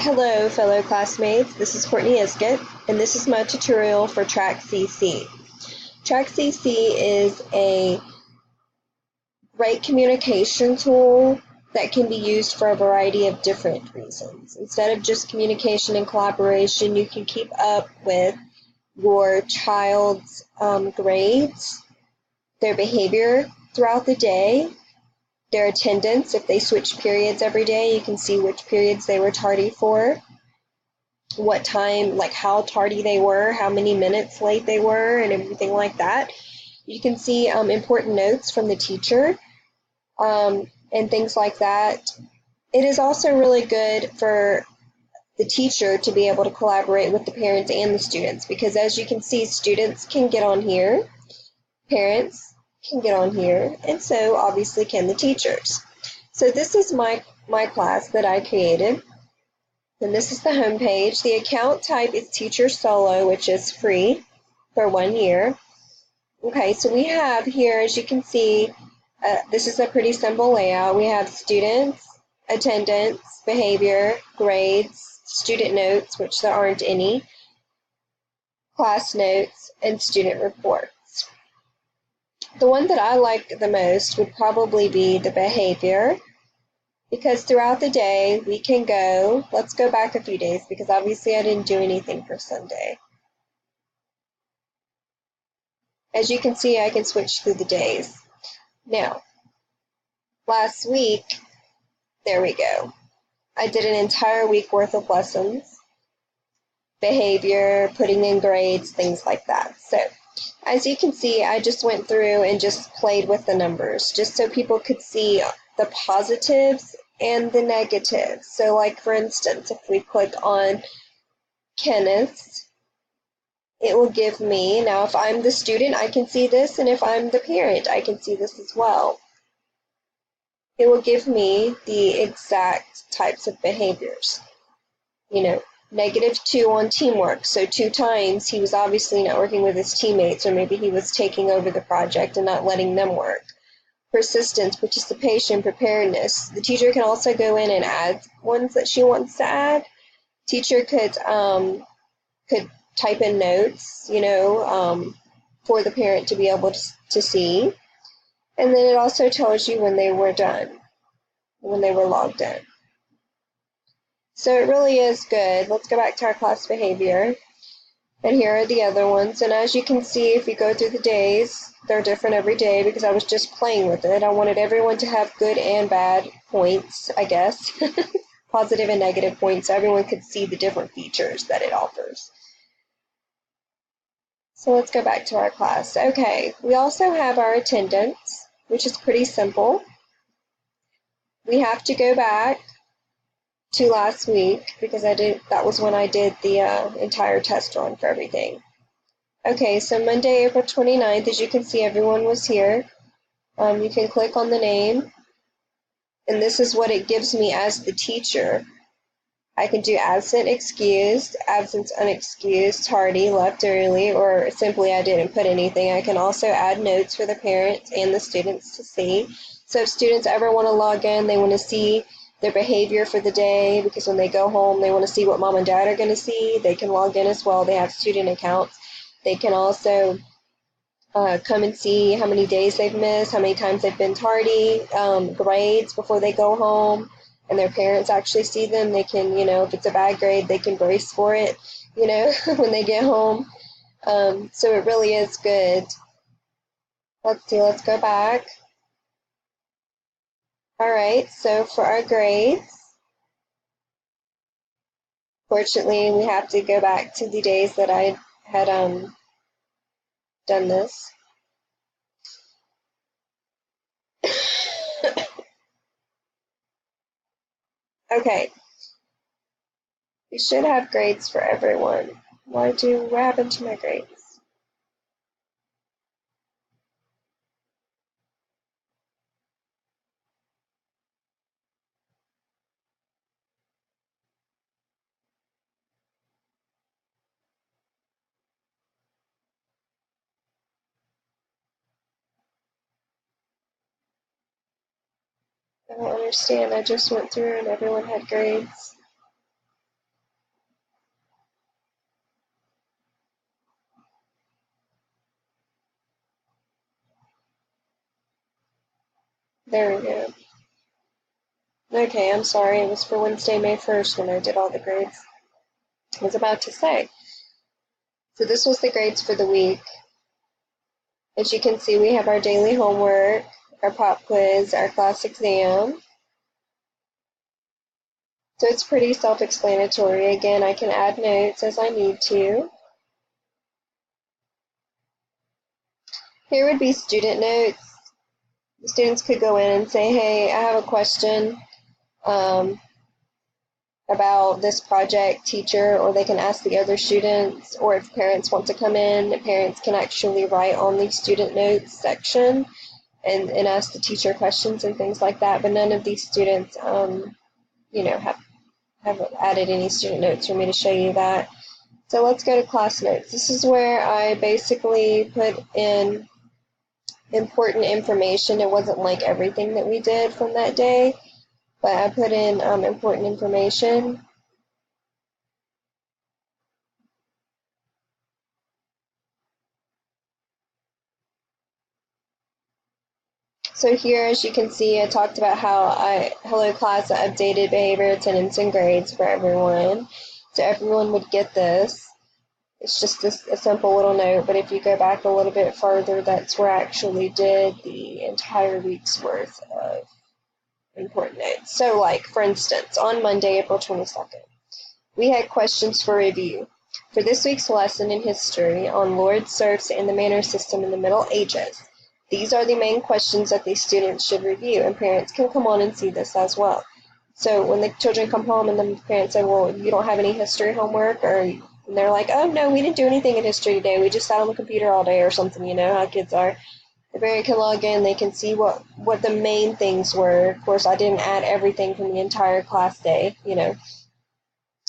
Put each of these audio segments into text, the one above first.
Hello, fellow classmates. This is Courtney Iskett, and this is my tutorial for Track CC. Track CC is a great communication tool that can be used for a variety of different reasons. Instead of just communication and collaboration, you can keep up with your child's grades, their behavior throughout the day, their attendance. If they switch periods every day, you can see which periods they were tardy for, what time, like how tardy they were, how many minutes late they were, and everything like that. You can see important notes from the teacher and things like that. It is also really good for the teacher to be able to collaborate with the parents and the students, because as you can see, students can get on here, parents can get on here, and so obviously can the teachers. So this is my class that I created. And this is the home page. The account type is Teacher Solo, which is free for 1 year. Okay, so we have here, as you can see, this is a pretty simple layout. We have students, attendance, behavior, grades, student notes, which there aren't any, class notes, and student reports. The one that I like the most would probably be the behavior, because throughout the day we can go, let's go back a few days because obviously I didn't do anything for Sunday. As you can see, I can switch through the days. Now, last week, there we go. I did an entire week worth of lessons, behavior, putting in grades, things like that. So, as you can see, I just went through and just played with the numbers, just so people could see the positives and the negatives. So like for instance, if we click on Kenneth, it will give me, now if I'm the student, I can see this, and if I'm the parent, I can see this as well. It will give me the exact types of behaviors. You know, -2 on teamwork, so 2 times he was obviously not working with his teammates, or maybe he was taking over the project and not letting them work. Persistence, participation, preparedness. The teacher can also go in and add ones that she wants to add. Teacher could type in notes, for the parent to be able to see. And then it also tells you when they were done, when they were logged in. So it really is good. Let's go back to our class behavior. And here are the other ones. And as you can see, if you go through the days, they're different every day because I was just playing with it. I wanted everyone to have good and bad points, I guess. Positive and negative points, so everyone could see the different features that it offers. So let's go back to our class. Okay, we also have our attendance, which is pretty simple. We have to go back to last week because that was when I did the entire test run for everything. Okay, so Monday, April 29th, as you can see, everyone was here. You can click on the name, and this is what it gives me as the teacher. I can do absent, excused, absence, unexcused, tardy, left early, or simply I didn't put anything. I can also add notes for the parents and the students to see. So if students ever want to log in, they want to see their behavior for the day, because when they go home, they want to see what mom and dad are going to see. They can log in as well. They have student accounts. They can also come and see how many days they've missed, how many times they've been tardy, grades before they go home, and their parents actually see them. They can, if it's a bad grade, they can brace for it, when they get home. So it really is good. Let's see, let's go back. All right, so for our grades, fortunately, we have to go back to the days that I had done this. Okay, we should have grades for everyone. What happened to my grades? I don't understand. I just went through and everyone had grades. There we go. Okay, I'm sorry. It was for Wednesday, May 1st when I did all the grades. I was about to say. So this was the grades for the week. As you can see, we have our daily homework, our pop quiz, our class exam. So it's pretty self-explanatory. Again, I can add notes as I need to. Here would be student notes. The students could go in and say, hey, I have a question about this project, teacher, or they can ask the other students, or if parents want to come in, the parents can actually write on the student notes section and ask the teacher questions and things like that. But none of these students, have added any student notes for me to show you that. So let's go to class notes. This is where I basically put in important information. It wasn't like everything that we did from that day, but I put in important information. So here, as you can see, I talked about how hello class, I updated behavior, attendance, and grades for everyone. So everyone would get this. It's just a simple little note, but if you go back a little bit further, that's where I actually did the entire week's worth of important notes. So like, for instance, on Monday, April 22nd, we had questions for review. For this week's lesson in history on lords, serfs, and the manor system in the Middle Ages, these are the main questions that these students should review, and parents can come on and see this as well. So when the children come home and the parents say, well, you don't have any history homework, and they're like, oh, no, we didn't do anything in history today. We just sat on the computer all day or something, you know how kids are. The parent can log in, they can see what the main things were. Of course, I didn't add everything from the entire class day, you know.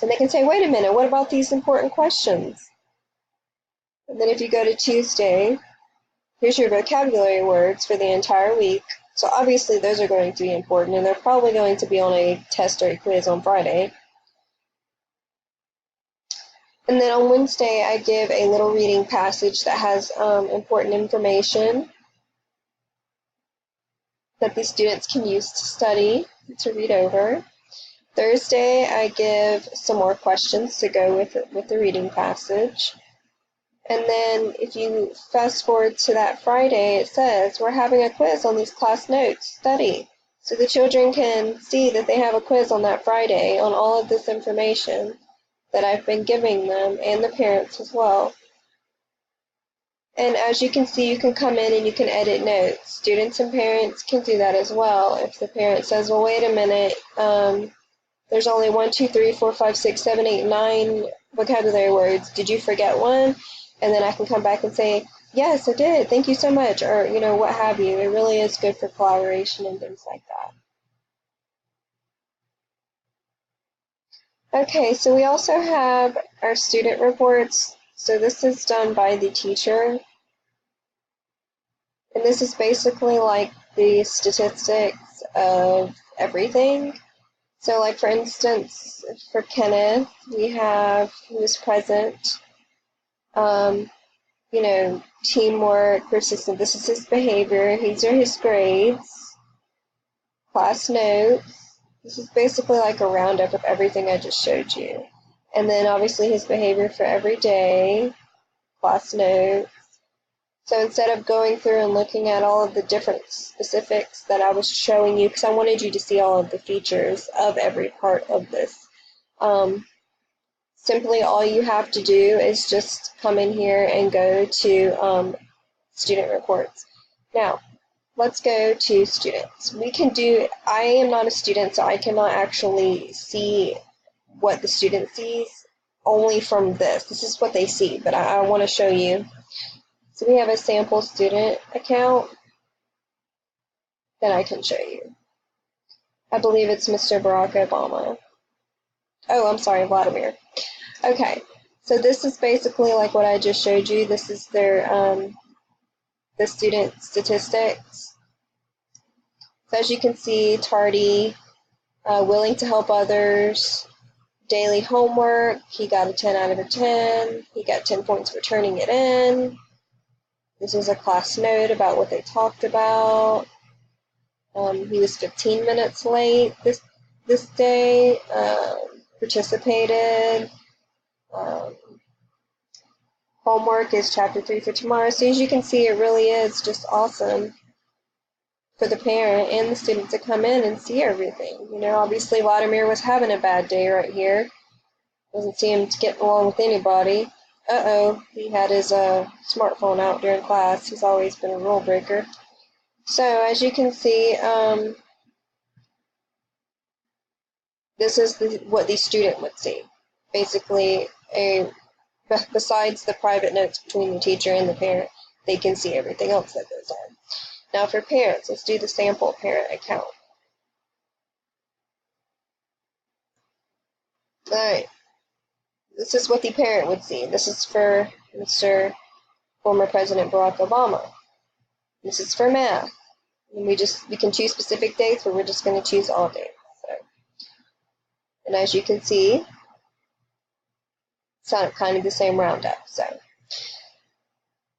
And they can say, wait a minute, what about these important questions? And then if you go to Tuesday, here's your vocabulary words for the entire week. So obviously those are going to be important, and they're probably going to be on a test or a quiz on Friday. And then on Wednesday, I give a little reading passage that has important information that the students can use to study, to read over. Thursday, I give some more questions to go with the reading passage. And then if you fast forward to that Friday, it says we're having a quiz on these class notes, study. So the children can see that they have a quiz on that Friday on all of this information that I've been giving them, and the parents as well. And as you can see, you can come in and you can edit notes. Students and parents can do that as well. If the parent says, well, wait a minute, there's only 1, 2, 3, 4, 5, 6, 7, 8, 9 vocabulary words. Did you forget one? And then I can come back and say, yes, I did. Thank you so much. Or, you know, what have you. It really is good for collaboration and things like that. Okay, so we also have our student reports. So this is done by the teacher. And this is basically like the statistics of everything. So like, for instance, for Kenneth, we have who was present, you know, teamwork, persistence. This is his behavior. These are his grades, class notes. This is basically like a roundup of everything I just showed you. And then obviously his behavior for every day, class notes. So instead of going through and looking at all of the different specifics that I was showing you, because I wanted you to see all of the features of every part of this, simply all you have to do is just come in here and go to student reports. Now, let's go to students. I am not a student, so I cannot actually see what the student sees only from this. This is what they see, but I want to show you. So we have a sample student account that I can show you. I believe it's Mr. Barack Obama. Oh, I'm sorry, Vladimir. Okay, so this is basically like what I just showed you. This is their the student statistics. So as you can see, tardy, willing to help others, daily homework, he got a 10 out of a 10. He got 10 points for turning it in. This is a class note about what they talked about. He was 15 minutes late this day. Participated. Um, Homework is chapter 3 for tomorrow. So as you can see, it really is just awesome for the parent and the student to come in and see everything. You know, obviously Vladimir was having a bad day right here. Doesn't seem to get along with anybody. Uh-oh, he had his smartphone out during class. He's always been a rule breaker. So as you can see, this is what the student would see. Basically, besides the private notes between the teacher and the parent, they can see everything else that goes on. Now for parents, let's do the sample parent account. Alright, this is what the parent would see. This is for Mr. former President Barack Obama. This is for math. And we can choose specific dates, but we're just going to choose all dates. So, and as you can see, it's kind of the same roundup. So,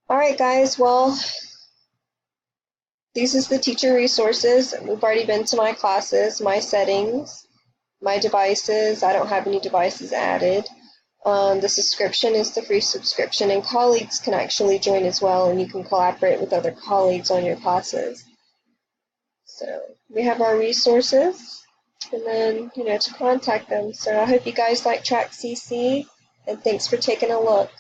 all right, guys. Well, these is the teacher resources. We've already been to my classes, my settings, my devices. I don't have any devices added. The subscription is the free subscription, and colleagues can actually join as well, and you can collaborate with other colleagues on your classes. So we have our resources, and then, to contact them. So I hope you guys like Track CC, and thanks for taking a look.